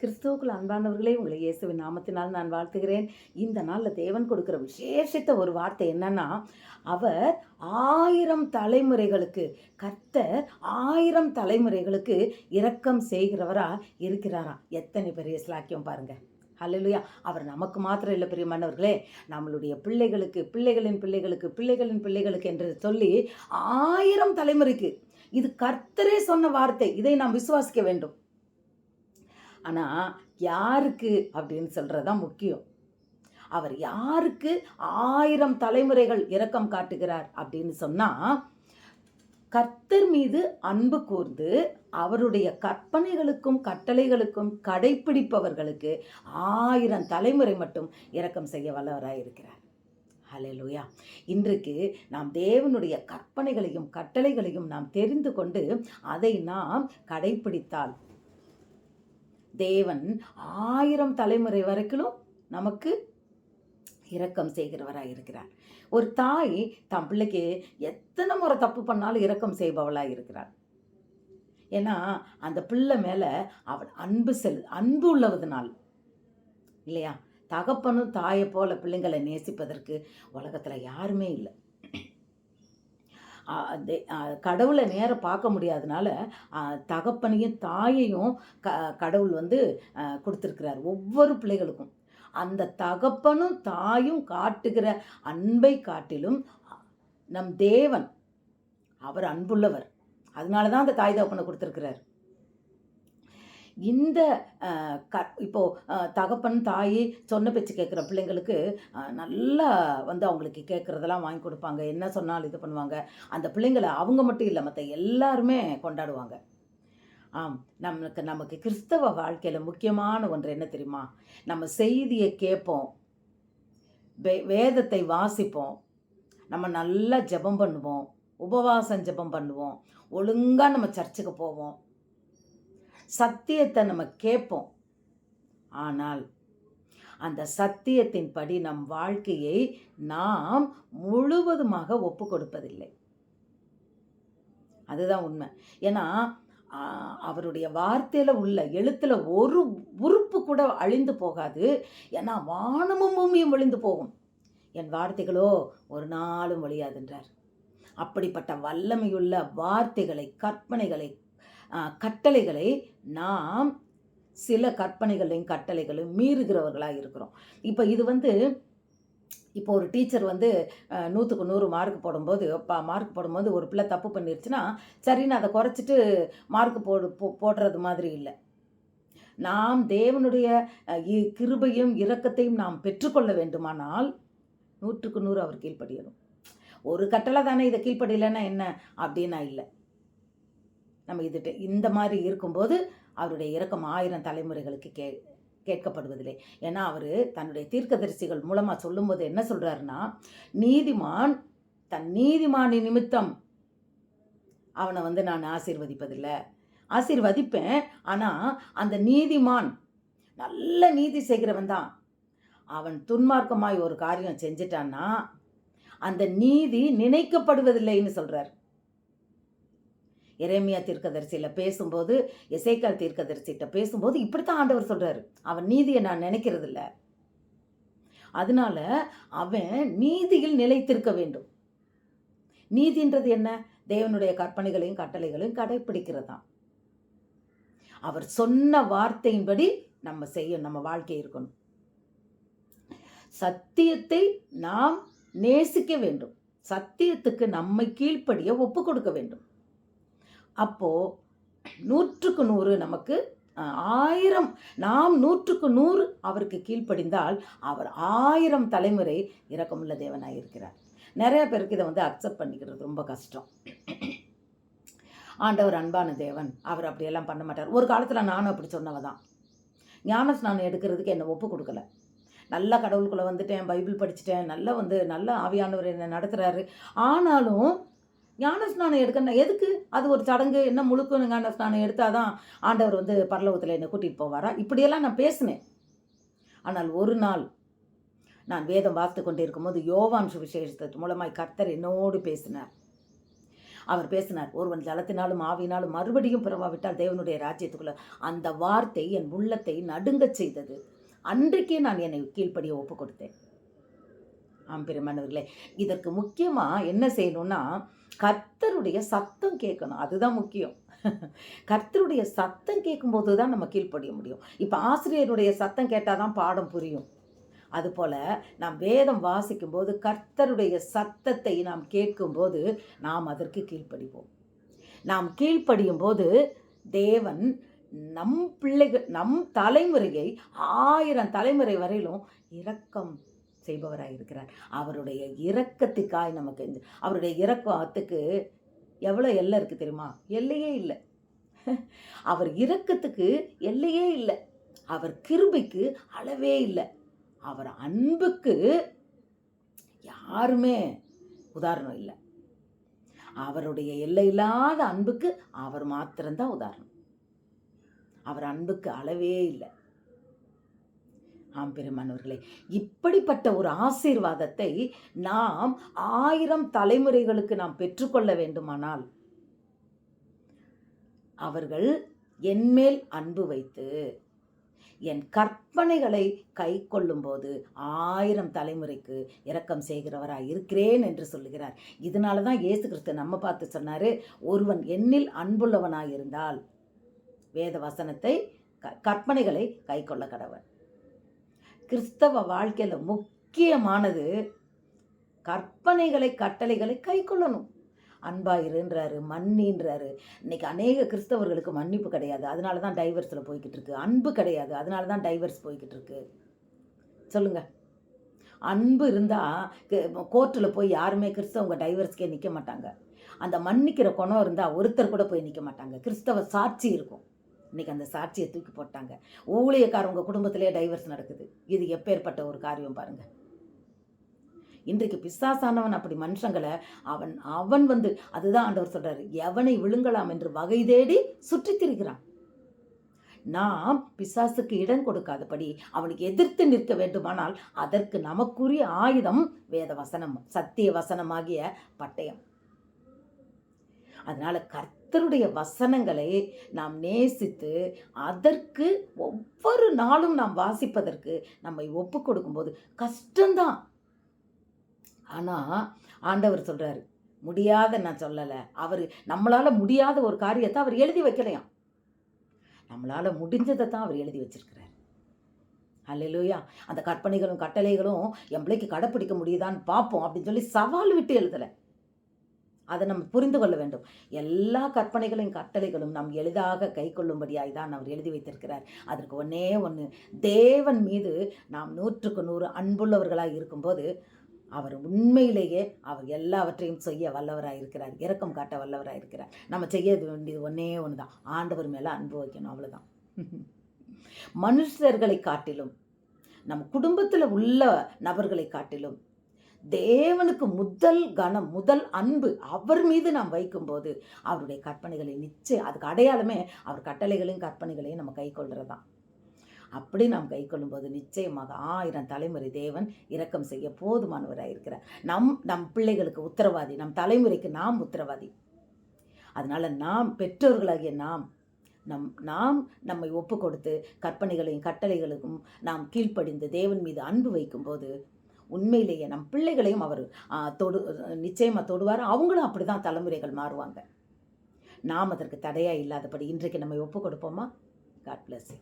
கிறிஸ்துவுக்குள் அன்பானவர்களே, உங்களை இயேசுவின் நாமத்தினால் நான் வாழ்த்துகிறேன். இந்த நாளில் தேவன் கொடுக்குற விசேஷித்த ஒரு வார்த்தை என்னன்னா, அவர் 1000 தலைமுறைகளுக்கு, கர்த்தர் 1000 தலைமுறைகளுக்கு இரக்கம் செய்கிறவரா இருக்கிறாராம். எத்தனை பெரிய ஸ்லாக்கியம் பாருங்க. ஹல்லேலூயா. அவர் நமக்கு மாத்திரம் இல்லை பிரியமானவர்களே, நம்மளுடைய பிள்ளைகளுக்கு, பிள்ளைகளின் பிள்ளைகளுக்கு, பிள்ளைகளின் பிள்ளைகளுக்கு என்று சொல்லி 1000 தலைமுறைக்கு. இது கர்த்தரே சொன்ன வார்த்தை. இதை நாம் விசுவாசிக்க வேண்டும். ஆனால் யாருக்கு அப்படின்னு சொல்கிறது தான் முக்கியம். அவர் யாருக்கு 1000 தலைமுறைகள் இரக்கம் காட்டுகிறார் அப்படின்னு சொன்னால், கர்த்தர் மீது அன்பு கூர்ந்து அவருடைய கற்பனைகளுக்கும் கட்டளைகளுக்கும் கடைப்பிடிப்பவர்களுக்கு 1000 தலைமுறை மட்டும் இரக்கம் செய்ய வல்லவராயிருக்கிறார். ஹல்லேலூயா. இன்றைக்கு நாம் தேவனுடைய கற்பனைகளையும் கட்டளைகளையும் நாம் தெரிந்து கொண்டு அதை நாம் கடைப்பிடித்தால் தேவன் 1000 தலைமுறை வரைக்கும் நமக்கு இரக்கம் செய்கிறவராக இருக்கிறார். ஒரு தாய் தன் பிள்ளைக்கு எத்தனை முறை தப்பு பண்ணாலும் இரக்கம் செய்பவளாக இருக்கிறார். ஏன்னா அந்த பிள்ளை மேலே அவள் அன்பு உள்ளவதனால் இல்லையா? தகப்பனும் தாயை போல பிள்ளைங்களை நேசிப்பதற்கு உலகத்தில் யாருமே இல்லை. கடவுளை நேரம் பார்க்க முடியாதனால தகப்பனையும் தாயையும் கடவுள் கொடுத்துருக்கிறார் ஒவ்வொரு பிள்ளைகளுக்கும். அந்த தகப்பனும் தாயும் காட்டுகிற அன்பை காட்டிலும் நம் தேவன் அவர் அன்புள்ளவர். அதனால தான் அந்த தாய் தகப்பனை கொடுத்துருக்கிறார். இந்த தகப்பன் தாய் சொன்ன பேச்சு கேட்குற பிள்ளைங்களுக்கு நல்லா அவங்களுக்கு கேட்குறதெல்லாம் வாங்கி கொடுப்பாங்க. என்ன சொன்னாலும் இது பண்ணுவாங்க. அந்த பிள்ளைங்களை அவங்க மட்டும் இல்லை, மற்ற எல்லாருமே கொண்டாடுவாங்க. நமக்கு கிறிஸ்தவ வாழ்க்கையில் முக்கியமான ஒன்று என்ன தெரியுமா? நம்ம செய்தியை கேட்போம், வேதத்தை வாசிப்போம், நம்ம நல்லா ஜெபம் பண்ணுவோம், உபவாசம் ஜெபம் பண்ணுவோம், ஒழுங்காக நம்ம சர்ச்சுக்கு போவோம், சத்தியத்தை நம்ம கேட்போம். ஆனால் அந்த சத்தியத்தின்படி நம் வாழ்க்கையை நாம் முழுவதுமாக ஒப்பு கொடுப்பதில்லை. அதுதான் உண்மை. ஏன்னா அவருடைய வார்த்தையில் உள்ள எழுத்தில் ஒரு உறுப்பு கூட அழிந்து போகாது. ஏன்னா வானமும் பூமியும் ஒழிந்து போகும், என் வார்த்தைகளோ ஒரு நாளும் ஒழியாதுன்றார். அப்படிப்பட்ட வல்லமையுள்ள வார்த்தைகளை, கற்பனைகளை, கட்டளைகளை நாம் சில கற்பனைகளையும் கட்டளைகளையும் மீறுகிறவர்களாக இருக்கிறோம். இப்போ ஒரு டீச்சர் 100க்கு 100 மார்க் போடும்போது ஒரு பிள்ளை தப்பு பண்ணிருச்சுன்னா சரின்னு அதை குறைச்சிட்டு மார்க் போடுறது மாதிரி இல்லை. நாம் தேவனுடைய கிருபையும் இரக்கத்தையும் நாம் பெற்றுக்கொள்ள வேண்டுமானால் 100க்கு 100 அவர் கீழ்ப்படியணும். ஒரு கட்டளை தானே, இதை கீழ்ப்படியலைன்னா என்ன அப்படின்னா இல்லை. நம்ம இந்த மாதிரி இருக்கும்போது அவருடைய இரக்கம் 1000 தலைமுறைகளுக்கு கேட்கப்படுவதில்லை. ஏன்னா அவர் தன்னுடைய தீர்க்கதரிசிகள் மூலமாக சொல்லும்போது என்ன சொல்கிறாருன்னா, நீதிமான் தன் நீதிமானின் நிமித்தம் அவனை நான் ஆசீர்வதிப்பதில்லை. ஆசீர்வதிப்பேன், ஆனால் அந்த நீதிமான் நல்ல நீதி செய்கிறவன் தான். அவன் துன்மார்க்கமாய் ஒரு காரியம் செஞ்சிட்டான்னா அந்த நீதி நினைக்கப்படுவதில்லைன்னு சொல்கிறார். எரேமியா தீர்க்கதரிசியில் பேசும்போது, எசேக்கியேல் தீர்க்கதரிசிகிட்ட பேசும்போது இப்படித்தான் ஆண்டவர் சொல்கிறாரு, அவன் நீதியை நான் நினைக்கிறதில்ல. அதனால அவன் நீதியில் நிலைத்திருக்க வேண்டும். நீதின்றது என்ன? தேவனுடைய கற்பனைகளையும் கட்டளைகளையும் கடைப்பிடிக்கிறதான். அவர் சொன்ன வார்த்தையின்படி நம்ம செய்யணும், நம்ம வாழ்க்கை இருக்கணும். சத்தியத்தை நாம் நேசிக்க வேண்டும், சத்தியத்துக்கு நம்மை கீழ்ப்படிய ஒப்பு கொடுக்க வேண்டும். அப்போ 100க்கு 100 நமக்கு 1000, நாம் 100க்கு 100 அவருக்கு கீழ்ப்படிந்தால் அவர் 1000 தலைமுறை இரக்கமுள்ள தேவனாக இருக்கிறார். நிறைய பேருக்கு இதை அக்செப்ட் பண்ணிக்கிறது ரொம்ப கஷ்டம். ஆண்டவர் அன்பான தேவன், அவர் அப்படியெல்லாம் பண்ண மாட்டார். ஒரு காலத்தில் நானும் அப்படி சொன்னவதான். ஞான ஸ்நானம் எடுக்கிறதுக்கு என்னை ஒப்பு கொடுக்கல. நல்லா கடவுளுக்குள்ளே வந்துட்டேன், பைபிள் படிச்சுட்டேன், நல்ல ஆவியானவர் என்னை நடத்துகிறாரு. ஆனாலும் ஞான ஸ்நானம் எடுக்கணும் எதுக்கு? அது ஒரு சடங்கு, என்ன முழுக்க ஞான ஸ்நானம் எடுத்தால் தான் ஆண்டவர் பரலோகத்தில் என்னை கூட்டிகிட்டு போவாரா? இப்படியெல்லாம் நான் பேசினேன். ஆனால் ஒரு நாள் நான் வேதம் வாசித்து கொண்டே இருக்கும்போது யோவான் சுவிசேஷத்தின் மூலமாய் கர்த்தர் என்னோடு பேசினார். அவர் பேசினார், ஒருவன் ஜலத்தினாலும் ஆவியினாலும் மறுபடியும் பிறவாவிட்டால் தேவனுடைய ராஜ்யத்துக்குள்ள. அந்த வார்த்தை என் உள்ளத்தை நடுங்கச் செய்தது. அன்றைக்கே நான் என்னை கீழ்ப்படிய ஒப்பு கொடுத்தேன். பிரியமானவர்களே, இதற்கு முக்கியமா என்ன செய்யணும்னா, கர்த்தருடைய சத்தம் கேட்கணும். அதுதான் முக்கியம். கர்த்தருடைய சத்தம் கேட்கும்போது தான் நம்ம கீழ்ப்படிய முடியும். இப்போ ஆசிரியருடைய சத்தம் கேட்டால் தான் பாடம் புரியும். அதுபோல நாம் வேதம் வாசிக்கும் போது கர்த்தருடைய சத்தத்தை நாம் கேட்கும்போது நாம் அதற்கு கீழ்ப்படிவோம். நாம் கீழ்ப்படியும் போது தேவன் நம் பிள்ளைகள், நம் தலைமுறையை 1000 தலைமுறை வரையிலும் இரக்கம் செய்பவராக இருக்கிறார். அவருடைய இரக்கத்துக்காய் நமக்கு, அவருடைய இரக்கத்துக்கு எவ்வளோ எல்லை இருக்குது தெரியுமா? எல்லையே இல்லை. அவர் இரக்கத்துக்கு எல்லையே இல்லை. அவர் கிருபைக்கு அளவே இல்லை. அவர் அன்புக்கு யாருமே உதாரணம் இல்லை. அவருடைய எல்லையில்லாத அன்புக்கு அவர் மாத்திரம்தான் உதாரணம். அவர் அன்புக்கு அளவே இல்லை. பெருமானவர்களே, இப்படிப்பட்ட ஒரு ஆசீர்வாதத்தை நாம் 1000 தலைமுறைகளுக்கு நாம் பெற்றுக்கொள்ள வேண்டுமானால் அவர்கள் என்மேல் அன்பு வைத்து என் கற்பனைகளை கை கொள்ளும் போது 1000 தலைமுறைக்கு இரக்கம் செய்கிறவராய் இருக்கிறேன் என்று சொல்லுகிறார். இதனால தான் இயேசு கிறிஸ்து நம்ம பார்த்து சொன்னார், ஒருவன் என்னில் அன்புள்ளவனாய் இருந்தால் வேத வசனத்தை கற்பனைகளை கை கொள்ள கடவன். கிறிஸ்தவ வாழ்க்கையில் முக்கியமானது கற்பனைகளை, கட்டளைகளை கை கொள்ளணும். அன்பாயிருன்றாரு, மன்னின்றாரு. இன்னைக்கு அநேக கிறிஸ்தவர்களுக்கு மன்னிப்பு கிடையாது, அதனால தான் டைவர்ஸில் போய்கிட்டு இருக்கு. அன்பு கிடையாது, அதனால தான் டைவர்ஸ் போய்கிட்டு இருக்கு. சொல்லுங்க, அன்பு இருந்தால் கோர்ட்டில் போய் யாருமே கிறிஸ்தவங்க டைவர்ஸ்க்கே நிற்க மாட்டாங்க. அந்த மன்னிக்கிற குணம் இருந்தால் ஒருத்தர் கூட போய் நிற்க மாட்டாங்க. கிறிஸ்தவ சாட்சி இருக்கும். இன்றைக்கி அந்த சாட்சியை தூக்கி போட்டாங்க. ஊழியக்காரவங்க குடும்பத்திலே டைவர்ஸ் நடக்குது. இது எப்பேற்பட்ட ஒரு காரியம் பாருங்கள். இன்றைக்கு பிசாசானவன் அப்படி மனுஷங்களை அவன் வந்து, அதுதான் ஆண்டவர் சொல்றாரு, எவனை விழுங்கலாம் என்று வகை தேடி சுற்றி திரிகிறான். நாம் பிசாசுக்கு இடம் கொடுக்காதபடி அவனுக்கு எதிர்த்து நிற்க வேண்டுமானால் அதற்கு நமக்குரிய ஆயுதம் வேத வசனம், சத்திய வசனமாகிய பட்டயம். அதனால கர்த்தருடைய வசனங்களை நாம் நேசித்து அதற்கு ஒவ்வொரு நாளும் நாம் வாசிப்பதற்கு நம்மை ஒப்பு கொடுக்கும்போது கஷ்டம்தான். ஆனால் ஆண்டவர் சொல்கிறாரு, முடியாத நான் சொல்லலை. அவர் நம்மளால் முடியாத ஒரு காரியத்தை அவர் எழுதி வைக்கலையாம். நம்மளால் முடிஞ்சதை தான் அவர் எழுதி வச்சிருக்கிறார். அல்லேலூயா. அந்த கற்பனைகளும் கட்டளைகளும் என் பிள்ளைக்கு கடைப்பிடிக்க முடியுதான்னு பார்ப்போம் அப்படின்னு சொல்லி சவால் விட்டு எழுதலை. அதை நம்ம புரிந்து கொள்ள வேண்டும். எல்லா கற்பனைகளையும் கட்டளைகளும் நாம் எளிதாக கை கொள்ளும்படியாய் தான் அவர் எழுதி வைத்திருக்கிறார். அதற்கு ஒன்றே ஒன்று, தேவன் மீது நாம் 100க்கு 100 அன்புள்ளவர்களாக இருக்கும்போது அவர் உண்மையிலேயே அவர் எல்லாவற்றையும் செய்ய வல்லவராக இருக்கிறார், இரக்கம் காட்ட வல்லவராக இருக்கிறார். நம்ம செய்ய வேண்டியது ஒன்றே ஒன்று தான், ஆண்டவர் மேலே அன்பு வைக்கணும், அவ்வளோதான். மனுஷர்களை காட்டிலும், நம் குடும்பத்தில் உள்ள நபர்களை காட்டிலும் தேவனுக்கு முதல் கனம், முதல் அன்பு அவர் மீது நாம் வைக்கும்போது அவருடைய கற்பனைகளை நிச்சயம், அதுக்கு அடையாளமே அவர் கட்டளைகளையும் கற்பனைகளையும் நம்ம கை கொள்கிறதான். அப்படி நாம் கை கொள்ளும்போது நிச்சயமாக 1000 தலைமுறை தேவன் இரக்கம் செய்ய போதுமானவராக இருக்கிறார். நம் பிள்ளைகளுக்கு உத்தரவாதி, நம் தலைமுறைக்கு நாம் உத்தரவாதி. அதனால் நாம் பெற்றோர்களாகிய நாம் நம்மை ஒப்பு கொடுத்து கற்பனைகளையும் கட்டளைகளுக்கும் நாம் கீழ்ப்படிந்து தேவன் மீது அன்பு வைக்கும்போது உண்மையிலேயே நம் பிள்ளைகளையும் அவர் நிச்சயமாக தொடுவார். அவங்களும் அப்படி தான் தலைமுறைகள் மாறுவாங்க. நாம் அதற்கு தடையாக இல்லாதபடி இன்றைக்கு நம்மை ஒப்பு கொடுப்போமா? God bless you.